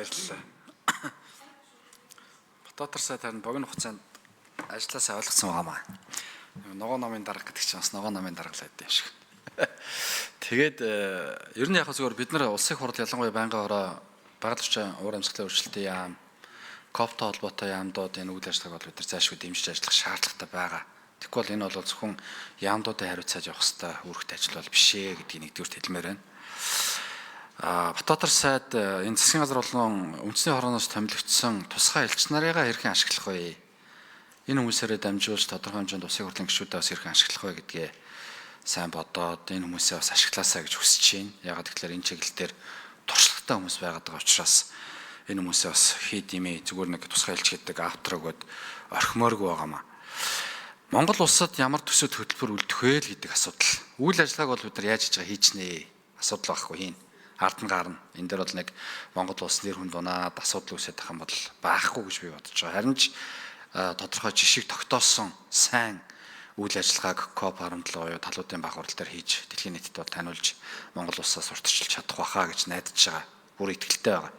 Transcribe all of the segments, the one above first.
баярлалаа. Батбаатар сайд харин богино хугацаанд ажилласаа ойлгосон байгаамаа. Ногоо номын дарга гэдэг чинь бас ногоо номын даргалаа гэдэг юм шиг. Тэгээд ер нь яг зөвөр бид нар улсын хурал ялангуяа байнгын ороо багц орчин уур амьсгалын өөрчлөлтийн яам, КОП-той холбоотой яамдууд энэ үйл ажиллагааг бол бид нар заашгүй дэмжиж ажиллах шаардлагатай байгаа. Тэгэхгүй бол энэ бол зөвхөн яамдуудын хариуцааж явах хэвээр үүрэгтэй ажил бол биш ээ гэдгийг нэгдүгээр хэлмээр байна. Батбаатар сайд энэ засгийн газар болон үндэсний хорооноос томилогдсон тусгай элч нарыгаа хэрхэн ашиглах вэ? Энэ хүмүүсээрээ дамжуулж тодорхой хэмжээнд улсын хурлын гишүүдээ бас хэрхэн ашиглах вэ гэдгээ сайн бодоод энэ хүмүүсээ бас ашиглаасаа гэж хүсэж байна. Ягаад гэвэл энэ чиглэлээр туршлагатай хүмүүс байгаад байгаа учраас энэ хүмүүсээ бас хийд имээ зүгээр нэг тусгай элч гэдэг автор өгөөд орхимооргүй байгаамаа. Монгол улсад ямар төсөв хөтөлбөр үлдэх вэ гэдэг асуудал. Үйл ажиллагааг бол бид нар яаж хийж байгаа хийчнэ асуудал байхгүй хийн. Ард нь гарна. Энэ дээр бол нэг Монгол улс нэр хүнд унаад асуудал үүсэж байгаа юм бол байхгүй гэж би бодож байгаа. Харин ч тодорхой жишгийг тогтоосон сайн үйл ажиллагааг КОП-17 буюу талуудын баг хурал дээр хийж дэлхийн нийтэд бол таниулж Монгол улсаас урьдчилж чадах байхаа гэж найдаж байгаа. Бүр итгэлтэй байгаа.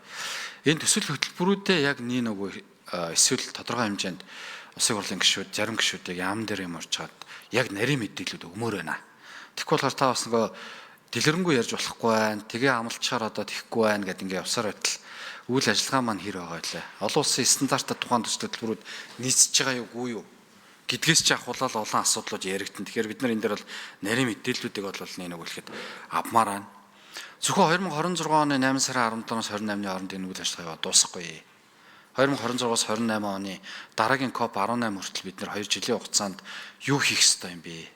Энэ төсөл хөтөлбөрүүдээ яг нэг эсвэл тодорхой хэмжээнд улсын хурлын гишүүд, зарим гишүүдийг яам дээр юм орж чад яг нарийн мэдээлэлүүд өгмөр байна. Тэгэхгүй болохоор та бас нөгөө дэлгэрэнгүй ярьж болохгүй байна. Тэгээ амлчаар одоо тэхгүй байна гэдэг ингээ явсаар байтал үйл ажиллагаа маань хэр байгаа вэ? Олон улсын стандартад тухайн төсөл хөтөлбөрүүд нийцэж байгаа юу, юу гэдгээс ч ахуулаад олон асуудлууд яригдсан. Тэгэхээр бид нар энэ дээр бол нарийн мэдээллүүдийг бол нэг үлэхэд авмаар байна. Зөвхөн 2026 оны 8 сарын 17-оос 27-ны хооронд энэ үйл ажиллагааг дуусгахгүй. 2026-аас 28 оны дараагийн КОП-18 хүртэл бид нар 2 жилийн хугацаанд юу хийх ёстой юм бэ?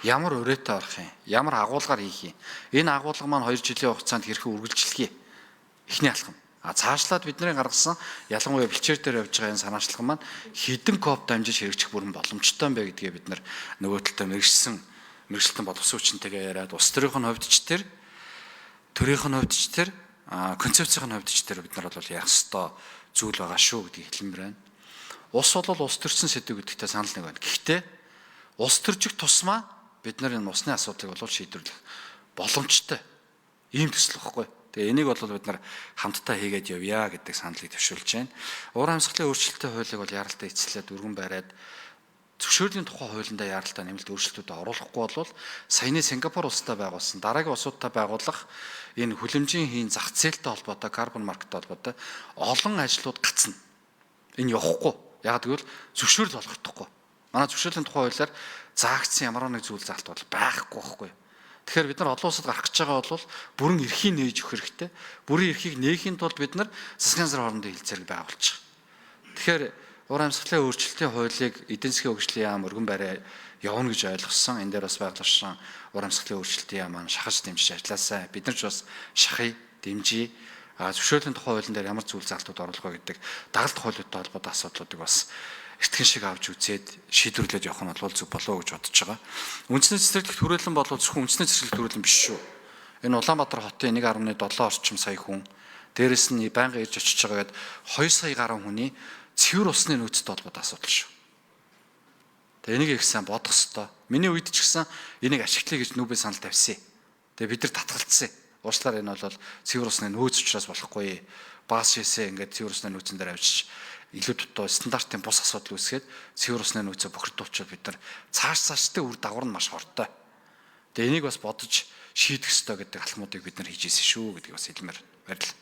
Ямар өрөөтэй орох юм? Ямар агуулгаар хийх юм? Энэ агуулга маань 2 жилийн хугацаанд хэрхэн үргэлжлэх юм? Эхний алхам. Цаашлаад бидний гаргасан ялангуяа бэлчээр дээр явж байгаа энэ санаачлага маань хідэн КОП дамжиж хэрэгжих бүрэн боломжтой юм бэ гэдгээ бид нар нөгөө талдаа мэрэгчлэн боловсон хүчинтэйгээ яриад улс төрийн хувьд ч тэр төрийнх нь хувьд ч тэр концепцийн хувьд ч тэр бид нар бол ярих ёстой зүйл байгаа шүү гэдгийг хэлмээр байна. Улс бол улс төрчин сэдв гэдэгтээ санал нэг байна. Гэхдээ улс төржих тусмаа бид нар энэ усны асуудлыг бол шийдвэрлэх боломжтой ийм төсөл واخгүй. Тэгээ энийг бол бид нар хамтдаа хийгээд явъя гэдэг саналыг төвшүүлж байна. Уур амьсгалын өөрчлөлтийн хуулийг бол яаралтай эцэлээд өргөн бариад зөвшөөрлийн тухай хуулиндаа яаралтай нэмэлт өөрчлөлтүүдэд оруулахгүй бол саяны Сингапур улстай байгуулсан дараагийн улсуудтай байгуулах энэ хүлэмжийн хийн зах зээлтэй холбоотой карбон маркеттэй холбоотой олон ажлууд гацна. Энэ явахгүй. Яг гэвэл зөвшөөрөл олгохдохгүй. Манай зөвшөөрлийн тухай хуулиар заагдсан ямар нэг зүйл заалт бол байхгүй байхгүй. Тэгэхээр бид нар олон улсад гарах гэж байгаа бол бүрэн эрхийг нээж өгөх хэрэгтэй. Бүрэн эрхийг нээхийн тулд бид нар засгийн газрын хоорондын хилцээрийг байгуулж байгаа. Тэгэхээр уур амьсгалын өөрчлөлтийн хуулийг эдийн засгийн хөгжлийн яам өргөн барай явна гэж ойлгосон. Энэ дээр бас байгаль уур амьсгалын өөрчлөлтийн яам маань шахаж дэмжиж ажилласаа. Бид нар ч бас шахая, дэмжиж зөвшөөрлийн тухай хуулийн дээр ямар зүйл залтууд оруулах вэ гэдэг дагалт хуулиудтай холбоотой асуудлуудыг бас эртхэн шиг авч үзээд шийдвэрлээд явах нь бол зөв болов уу гэж бодож байгаа. Үндэсний цэцэрлэгт хүрээлэн бол зөвхөн үндэсний цэцэрлэгт хүрээлэн биш шүү. Энэ Улаанбаатар хотын 1.7 орчим сая хүн, дээрэс нь байнга ирж очиж байгаагээд 2 сая гаруй хүний цэвэр усны нөөцтэй холбоотой асуудал шүү. Тэгээ энийг их сайн бодох ёстой. Миний үед ч гэсэн энийг ашиглая гэж нүбэ санал тавьсан. Тэгээ бид нар татгалцсан. Уучлаарай энэ бол цэвэр усны нөөц учраас болохгүй. Баас шээсээ ингээд цэвэр усны нөөцөн дээр авчиж илүү дутуу стандартын бус асуудал үүсгээд цэвэр усны нөөцөө бохирдуулчаад бид нар цааштай үр дагавар нь маш хортой. Тэгээ энийг бас бодож шийдэх ёстой гэдэг алхмуудыг бид нар хийж ирсэн шүү гэдгийг бас хэлмээр байна.